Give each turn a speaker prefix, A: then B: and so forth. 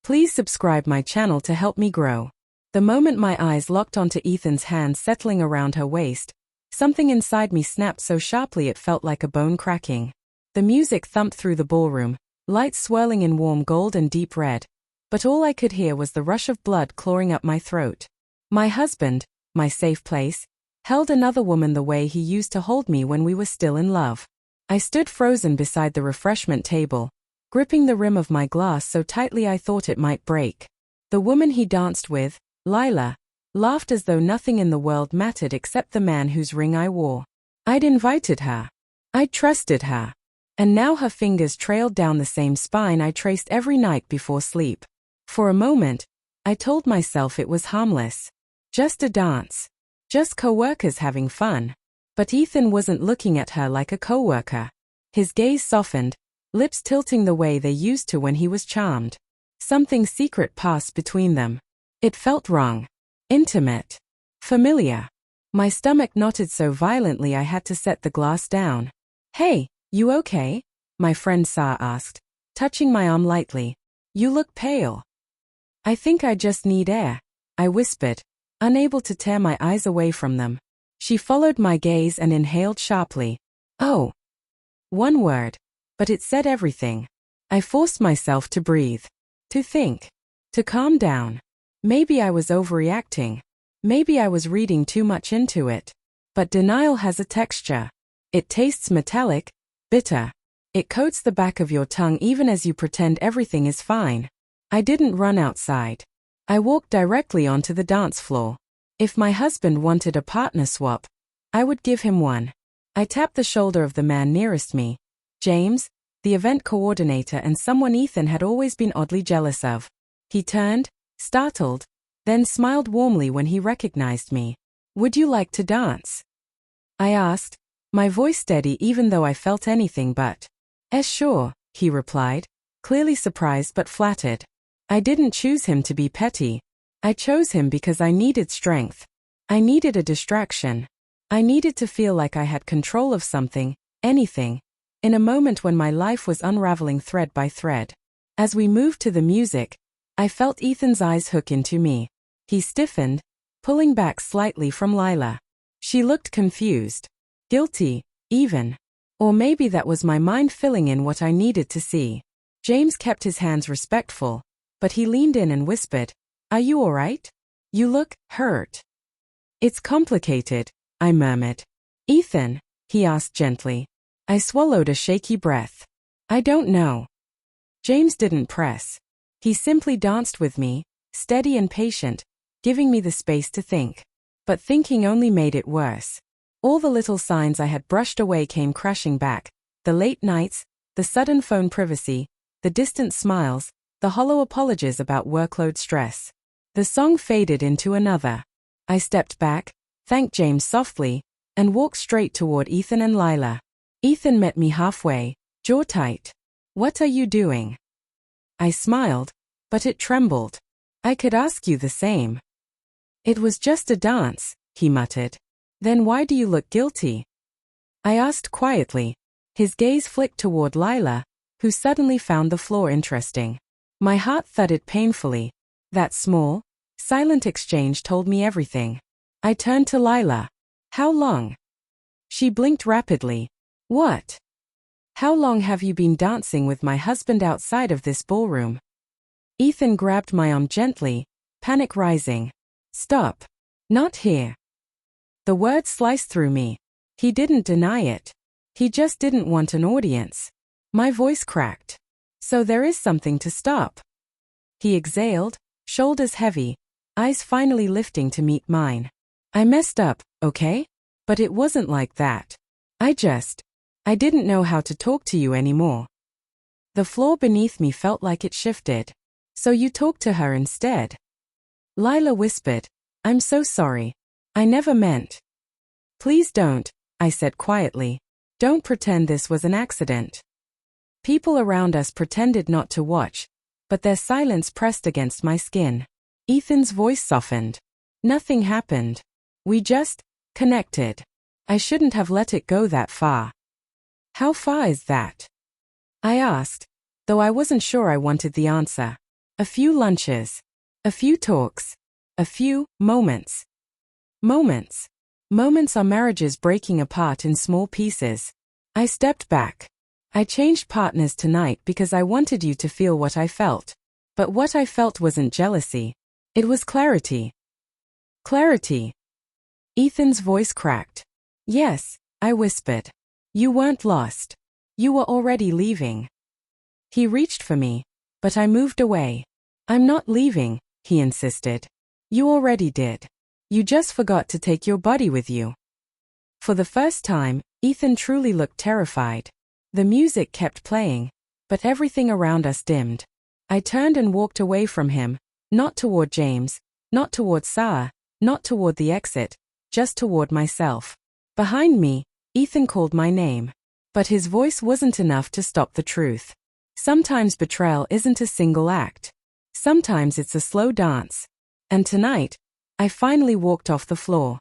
A: Please subscribe my channel to help me grow. The moment my eyes locked onto Ethan's hands settling around her waist, something inside me snapped so sharply it felt like a bone cracking. The music thumped through the ballroom, lights swirling in warm gold and deep red. But all I could hear was the rush of blood clawing up my throat. My husband, my safe place, held another woman the way he used to hold me when we were still in love. I stood frozen beside the refreshment table, gripping the rim of my glass so tightly I thought it might break. The woman he danced with, Lila, laughed as though nothing in the world mattered except the man whose ring I wore. I'd invited her. I'd trusted her. And now her fingers trailed down the same spine I traced every night before sleep. For a moment, I told myself it was harmless. Just a dance. Just co-workers having fun. But Ethan wasn't looking at her like a co-worker. His gaze softened, lips tilting the way they used to when he was charmed. Something secret passed between them. It felt wrong. Intimate. Familiar. My stomach knotted so violently I had to set the glass down. "Hey, you okay?" my friend Sa asked, touching my arm lightly. "You look pale." "I think I just need air," I whispered, unable to tear my eyes away from them. She followed my gaze and inhaled sharply. "Oh." One word. But it said everything. I forced myself to breathe. To think. To calm down. Maybe I was overreacting. Maybe I was reading too much into it. But denial has a texture. It tastes metallic, bitter. It coats the back of your tongue even as you pretend everything is fine. I didn't run outside. I walked directly onto the dance floor. If my husband wanted a partner swap, I would give him one. I tapped the shoulder of the man nearest me. James, the event coordinator and someone Ethan had always been oddly jealous of. He turned, startled, then smiled warmly when he recognized me. "Would you like to dance?" I asked, my voice steady even though I felt anything but. Sure," he replied, clearly surprised but flattered. I didn't choose him to be petty. I chose him because I needed strength. I needed a distraction. I needed to feel like I had control of something, anything, in a moment when my life was unraveling thread by thread. As we moved to the music, I felt Ethan's eyes hook into me. He stiffened, pulling back slightly from Lila. She looked confused. Guilty, even. Or maybe that was my mind filling in what I needed to see. James kept his hands respectful, but he leaned in and whispered, "Are you all right? You look hurt." "It's complicated," I murmured. "Ethan?" he asked gently. I swallowed a shaky breath. "I don't know." James didn't press. He simply danced with me, steady and patient, giving me the space to think. But thinking only made it worse. All the little signs I had brushed away came crashing back. The late nights, the sudden phone privacy, the distant smiles, the hollow apologies about workload stress. The song faded into another. I stepped back, thanked James softly, and walked straight toward Ethan and Lila. Ethan met me halfway, jaw tight. "What are you doing?" I smiled, but it trembled. "I could ask you the same." "It was just a dance," he muttered. "Then why do you look guilty?" I asked quietly. His gaze flicked toward Lila, who suddenly found the floor interesting. My heart thudded painfully. That small, silent exchange told me everything. I turned to Lila. "How long?" She blinked rapidly. "What?" "How long have you been dancing with my husband outside of this ballroom?" Ethan grabbed my arm gently, panic rising. "Stop. Not here." The words sliced through me. He didn't deny it. He just didn't want an audience. My voice cracked. "So there is something to stop." He exhaled, shoulders heavy, eyes finally lifting to meet mine. "I messed up, okay? But it wasn't like that. I didn't know how to talk to you anymore." The floor beneath me felt like it shifted. "So you talked to her instead?" Lila whispered, "I'm so sorry. I never meant." "Please don't," I said quietly. "Don't pretend this was an accident." People around us pretended not to watch, but their silence pressed against my skin. Ethan's voice softened. "Nothing happened. We just connected. I shouldn't have let it go that far." "How far is that?" I asked, though I wasn't sure I wanted the answer. A few lunches. A few talks. A few moments. Moments. Moments are marriages breaking apart in small pieces. I stepped back. I changed partners tonight because I wanted you to feel what I felt. But what I felt wasn't jealousy. It was clarity. Clarity. Ethan's voice cracked. Yes, I whispered. You weren't lost. You were already leaving. He reached for me, but I moved away. I'm not leaving, he insisted. You already did. You just forgot to take your body with you. For the first time, Ethan truly looked terrified. The music kept playing, but everything around us dimmed. I turned and walked away from him, not toward James, not toward Sarah, not toward the exit, just toward myself. Behind me, Ethan called my name. But his voice wasn't enough to stop the truth. Sometimes betrayal isn't a single act. Sometimes it's a slow dance. And tonight, I finally walked off the floor.